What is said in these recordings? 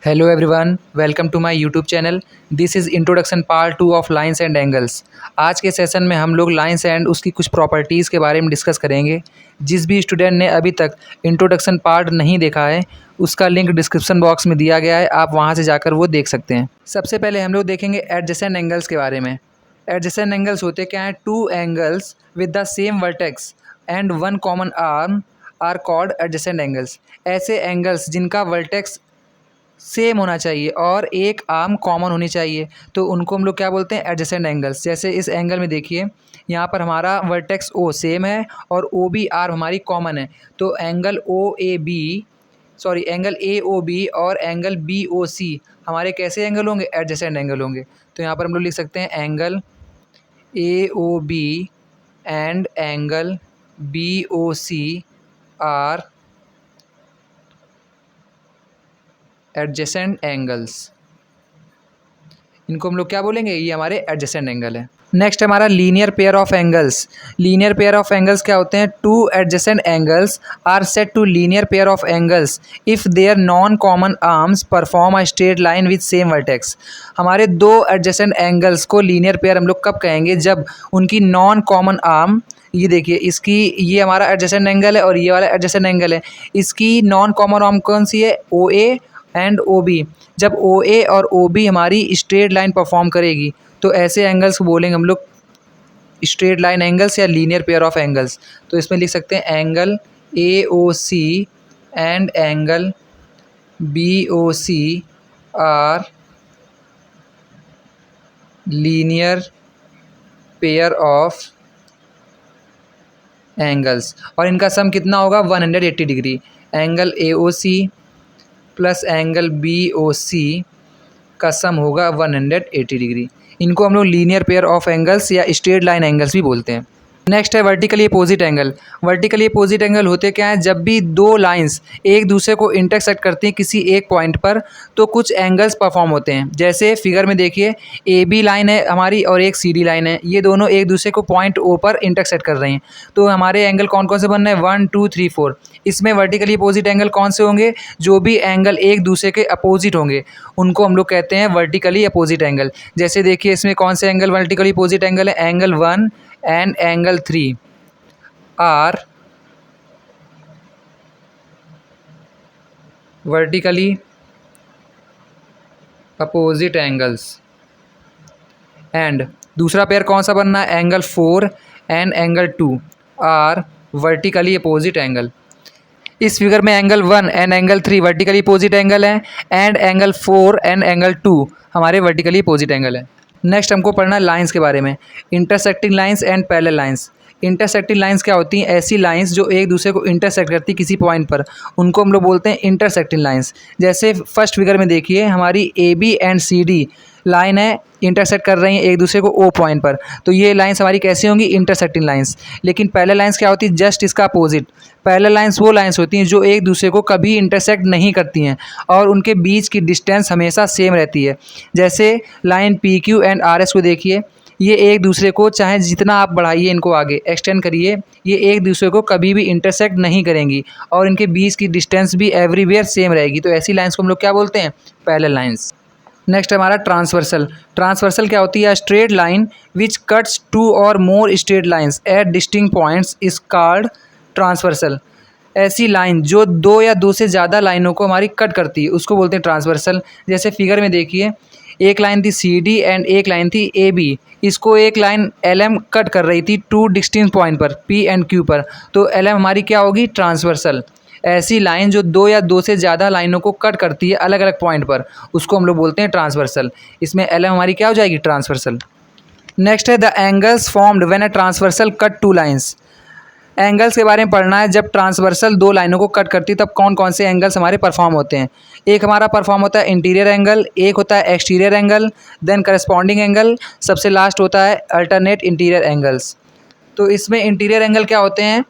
Hello everyone, welcome to my YouTube channel. This is introduction part 2 of lines and angles. आज के session में हम लोग lines and उसकी कुछ प्रॉपर्टीज़ के बारे में डिस्कस करेंगे। जिस भी स्टूडेंट ने अभी तक इंट्रोडक्शन पार्ट नहीं देखा है उसका लिंक डिस्क्रिप्शन बॉक्स में दिया गया है, आप वहां से जाकर वो देख सकते हैं। सबसे पहले हम लोग देखेंगे एडजेसेंट एंगल्स के बारे में। एडजेसेंट एंगल्स होते क्या हैं? Two angles with the same vertex and one common arm are called adjacent angles. ऐसे एंगल्स जिनका वर्टेक्स सेम होना चाहिए और एक आर्म कॉमन होनी चाहिए तो उनको हम लोग क्या बोलते हैं? Adjacent angles. जैसे इस एंगल में देखिए, यहाँ पर हमारा वर्टेक्स ओ सेम है और ओ बी आर्म हमारी कॉमन है, तो angle angle A O B और एंगल बी ओ सी हमारे कैसे एंगल होंगे? एडजेसेंट एंगल होंगे। तो यहाँ पर हम लोग लिख सकते हैं angle A O B and angle B O C are adjacent angles. इनको हम लोग क्या बोलेंगे? ये हमारे एडजेसेंट एंगल है। नेक्स्ट हमारा linear pair of angles. Linear pair of angles क्या होते हैं? Two adjacent angles are set to linear pair of angles if their non common arms perform a straight line with same vertex. हमारे दो adjacent angles को linear pair हम लोग कब कहेंगे? जब उनकी नॉन कॉमन आर्म, ये देखिए इसकी, ये हमारा एडजेसेंट एंगल है और ये वाला एडजेसेंट एंगल है, इसकी नॉन कॉमन आर्म कौन सी है? O A and O B. जब ओ ए और ओ बी हमारी स्ट्रेट लाइन परफॉर्म करेगी तो ऐसे एंगल्स को बोलेंगे हम लोग स्ट्रेट लाइन एंगल्स या लीनियर पेयर ऑफ एंगल्स। तो इसमें लिख सकते हैं angle A O C and angle B O C are linear pair of angles और इनका सम कितना होगा? 180 degree. Angle A O C plus angle B O सी का सम होगा 180 डिग्री। इनको हम लोग लीनियर पेयर ऑफ एंगल्स या स्ट्रेट लाइन एंगल्स भी बोलते हैं। नेक्स्ट है vertically opposite angle. Vertically opposite angle होते क्या है? जब भी दो लाइंस एक दूसरे को इंटरसेक्ट करती हैं किसी एक पॉइंट पर तो कुछ एंगल्स परफॉर्म होते हैं। जैसे फिगर में देखिए, ए बी लाइन है हमारी और एक सी डी लाइन है, ये दोनों एक दूसरे को पॉइंट ओ पर इंटरसेक्ट कर रहे हैं, तो हमारे एंगल कौन कौन से बन रहे हैं? 1 2 3 4। इसमें वर्टिकली अपोजिट एंगल कौन से होंगे? जो भी एंगल एक दूसरे के अपोजिट होंगे उनको हम लोग कहते हैं वर्टिकली अपोजिट एंगल। जैसे देखिए इसमें कौन से एंगल वर्टिकली अपोजिट एंगल है? Angle 1 and angle 3 are vertically opposite angles and दूसरा पेयर कौन सा बनना है? Angle 4 and angle 2 are vertically opposite angle। इस फिगर में angle 1 and angle 3 vertically opposite angle है एंड एंगल 4 एंड एंगल 2 हमारे वर्टिकली अपोजिट एंगल है। नेक्स्ट हमको पढ़ना है लाइंस के बारे में। Intersecting lines and parallel lines. Intersecting lines क्या होती हैं? ऐसी लाइंस जो एक दूसरे को इंटरसेक्ट करती किसी पॉइंट पर, उनको हम लोग बोलते हैं इंटरसेक्टिंग लाइंस। जैसे फर्स्ट फिगर में देखिए हमारी A B and C D line है, इंटरसेक्ट कर रही हैं एक दूसरे को ओ पॉइंट पर, तो ये लाइंस हमारी कैसी होंगी? Intersecting lines. लेकिन पैरेलल लाइंस क्या होती है? जस्ट इसका अपोजिट। पैरेलल लाइंस वो लाइंस होती हैं जो एक दूसरे को कभी इंटरसेक्ट नहीं करती हैं और उनके बीच की डिस्टेंस हमेशा सेम रहती है। जैसे line P Q and R S को देखिए, ये एक दूसरे को चाहे जितना आप बढ़ाइए, इनको आगे एक्सटेंड करिए, ये एक दूसरे को कभी भी इंटरसेक्ट नहीं करेंगी और इनके बीच की डिस्टेंस भी एवरीवेयर सेम रहेगी। तो ऐसी लाइंस को हम लोग क्या बोलते हैं? Parallel lines. नेक्स्ट हमारा ट्रांसवर्सल। ट्रांसवर्सल क्या होती है? Straight line which cuts two और more straight lines at distinct points is called transversal. ऐसी लाइन जो दो या दो से ज़्यादा लाइनों को हमारी कट करती है उसको बोलते हैं ट्रांसवर्सल। जैसे फिगर में देखिए, एक लाइन थी सी डी एंड एक लाइन थी ए बी, इसको एक लाइन एल एम कट कर रही थी टू डिस्टिंक्ट पॉइंट पर, पी एंड क्यू पर, तो एल एम हमारी क्या होगी? ट्रांसवर्सल। ऐसी लाइन जो दो या दो से ज़्यादा लाइनों को कट करती है अलग अलग पॉइंट पर, उसको हम लोग बोलते हैं ट्रांसवर्सल। इसमें एल एम हमारी क्या हो जाएगी? ट्रांसवर्सल। नेक्स्ट है the angles formed when a transversal cut two lines. Angles के बारे में पढ़ना है। जब ट्रांसवर्सल दो लाइनों को कट करती है तब कौन कौन से एंगल्स हमारे परफॉर्म होते हैं? एक हमारा परफॉर्म होता है इंटीरियर एंगल, एक होता है exterior angle, then corresponding angle, सबसे लास्ट होता है अल्टरनेट इंटीरियर एंगल्स। तो इसमें इंटीरियर एंगल क्या होते हैं?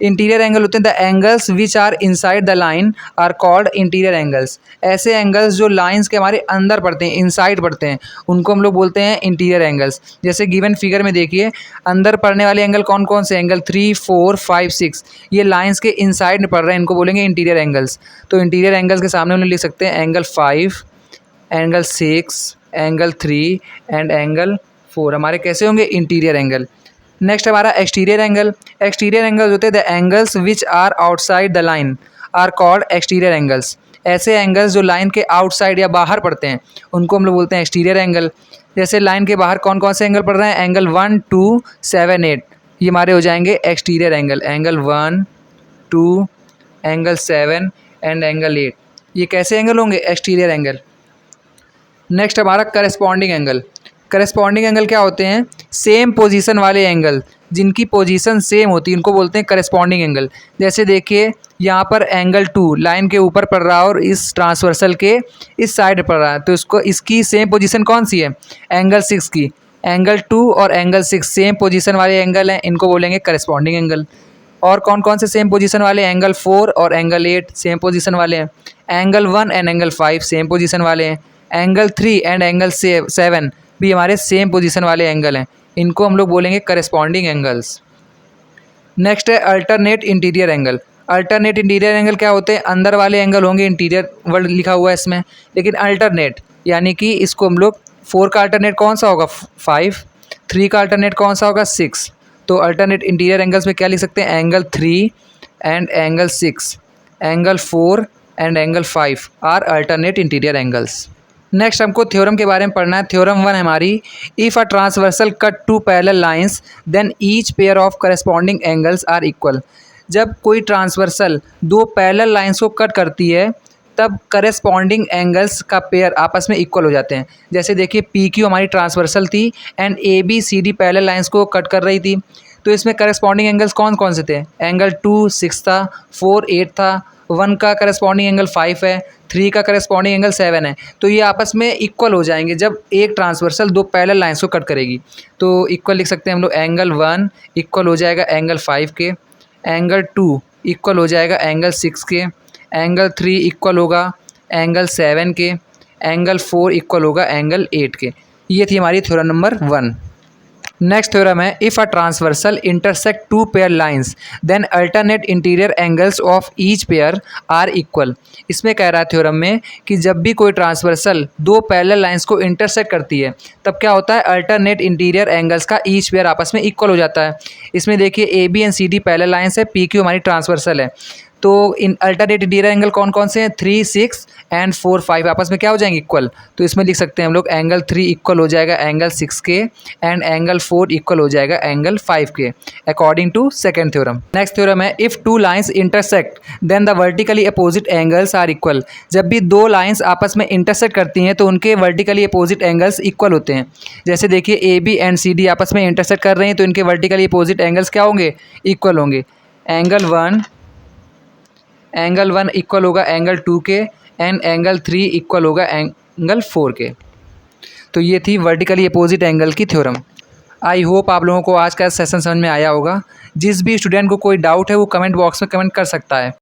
इंटीरियर एंगल होते हैं the angles which are inside the line are called interior angles. ऐसे एंगल्स जो लाइंस के हमारे अंदर पड़ते हैं, इनसाइड पड़ते हैं, उनको हम लोग बोलते हैं इंटीरियर एंगल्स। जैसे गिवन फिगर में देखिए अंदर पड़ने वाले एंगल कौन कौन से, एंगल 3, 4, 5, 6, ये लाइंस के इनसाइड में पड़ रहे हैं, इनको बोलेंगे इंटीरियर एंगल्स। तो इंटीरियर एंगल्स के सामने उन्हें लिख सकते हैं angle 5, angle 6, angle 3 and angle 4 हमारे कैसे होंगे, इंटीरियर एंगल। नेक्स्ट हमारा एक्सटीरियर एंगल। एक्सटीरियर एंगल्स होते हैं the angles which are outside the line are called exterior angles. ऐसे एंगल्स जो लाइन के आउटसाइड या बाहर पड़ते हैं उनको हम लोग बोलते हैं एक्सटीरियर एंगल। जैसे लाइन के बाहर कौन कौन से एंगल पड़ रहे हैं, एंगल 1, 2, 7, 8, ये हमारे हो जाएंगे exterior angle. Angle 1, 2, angle 7 and angle 8, ये कैसे एंगल होंगे, एक्सटीरियर एंगल। नेक्स्ट हमारा करस्पॉन्डिंग एंगल। करस्पॉन्डिंग एंगल क्या होते हैं, सेम पोजीशन वाले एंगल, जिनकी पोजीशन सेम होती है उनको बोलते हैं करस्पॉन्डिंग एंगल। जैसे देखिए यहाँ पर एंगल 2 लाइन के ऊपर पड़ रहा है और इस ट्रांसवर्सल के इस साइड पड़ रहा है, तो इसको इसकी सेम पोजीशन कौन सी है, एंगल 6 की। एंगल 2 और एंगल 6 सेम पोजीशन वाले एंगल हैं, इनको बोलेंगे करस्पॉन्डिंग एंगल। और कौन कौन से सेम पोजीशन वाले, एंगल 4 और एंगल 8 सेम पोजीशन वाले हैं। Angle 1 and angle 5 same position वाले हैं। एंगल 3 एंड एंगल 7 भी हमारे सेम पोजीशन वाले एंगल हैं, इनको हम लोग बोलेंगे करस्पॉन्डिंग एंगल्स। नेक्स्ट है alternate interior angle. Alternate interior angle क्या होते हैं, अंदर वाले एंगल होंगे, इंटीरियर वर्ड लिखा हुआ है इसमें, लेकिन अल्टरनेट यानी कि इसको हम लोग 4 का अल्टरनेट कौन सा होगा, 5, 3 का अल्टरनेट कौन सा होगा, 6। तो अल्टरनेट इंटीरियर एंगल्स में क्या लिख सकते हैं, angle 3 and angle 6, angle 4 and angle 5 are alternate interior angles. Next हमको थ्योरम के बारे में पढ़ना है। थ्योरम 1 हमारी, if a transversal cut 2 parallel lines then each pair of corresponding angles are equal. जब कोई ट्रांसवर्सल 2 पैरेलल लाइंस को कट करती है तब करस्पॉन्डिंग एंगल्स का पेयर आपस में इक्वल हो जाते हैं। जैसे देखिए पी क्यू हमारी ट्रांसवर्सल थी and A B C D parallel lines को कट कर रही थी, तो इसमें करस्पॉन्डिंग एंगल्स कौन कौन से थे, एंगल 2 6 था, 4 8 था, 1 का करस्पॉन्डिंग एंगल 5 है, 3 का करस्पॉन्डिंग एंगल 7 है। तो ये आपस में इक्वल हो जाएंगे जब एक ट्रांसवर्सल 2 पैरेलल लाइंस को कट करेगी। तो इक्वल लिख सकते हैं हम लोग, एंगल 1 इक्वल हो जाएगा एंगल 5 के, एंगल 2 इक्वल हो जाएगा एंगल 6 के, एंगल 3 इक्वल होगा एंगल 7 के, एंगल 4 इक्वल होगा एंगल 8 के। ये थी हमारी थ्योरम नंबर 1। नेक्स्ट थ्योरम है, if a transversal intersect 2 pair lines then alternate interior angles of each pair are equal. इसमें कह रहा है थ्योरम में कि जब भी कोई ट्रांसवर्सल 2 पैरेलल लाइंस को इंटरसेक्ट करती है तब क्या होता है, अल्टरनेट इंटीरियर एंगल्स का ईच पेयर आपस में इक्वल हो जाता है। इसमें देखिए A B and C D parallel lines है, पी क्यू हमारी ट्रांसवर्सल है, तो इन अल्टरनेट इंटीरियर एंगल कौन कौन से हैं, 3 6 एंड 4 5 आपस में क्या हो जाएंगे, इक्वल। तो इसमें लिख सकते हैं हम लोग, एंगल 3 इक्वल हो जाएगा एंगल 6 के एंड एंगल 4 इक्वल हो जाएगा एंगल 5 के, according to second theorem. Next theorem है, if 2 lines intersect then the vertically opposite angles are equal. जब भी 2 लाइंस आपस में इंटरसेक्ट करती हैं तो उनके वर्टिकली अपोजिट एंगल्स इक्वल होते हैं। जैसे देखिए A B and C D आपस में इंटरसेक्ट कर रहे हैं तो इनके वर्टिकली अपोजिट एंगल्स क्या होंगे, इक्वल होंगे। एंगल 1 इक्वल होगा एंगल 2 के एंड एंगल 3 इक्वल होगा एंगल 4 के। तो ये थी वर्टिकली अपोजिट एंगल की थ्योरम। आई होप आप लोगों को आज का सेशन समझ में आया होगा। जिस भी स्टूडेंट को कोई डाउट है वो कमेंट बॉक्स में कमेंट कर सकता है।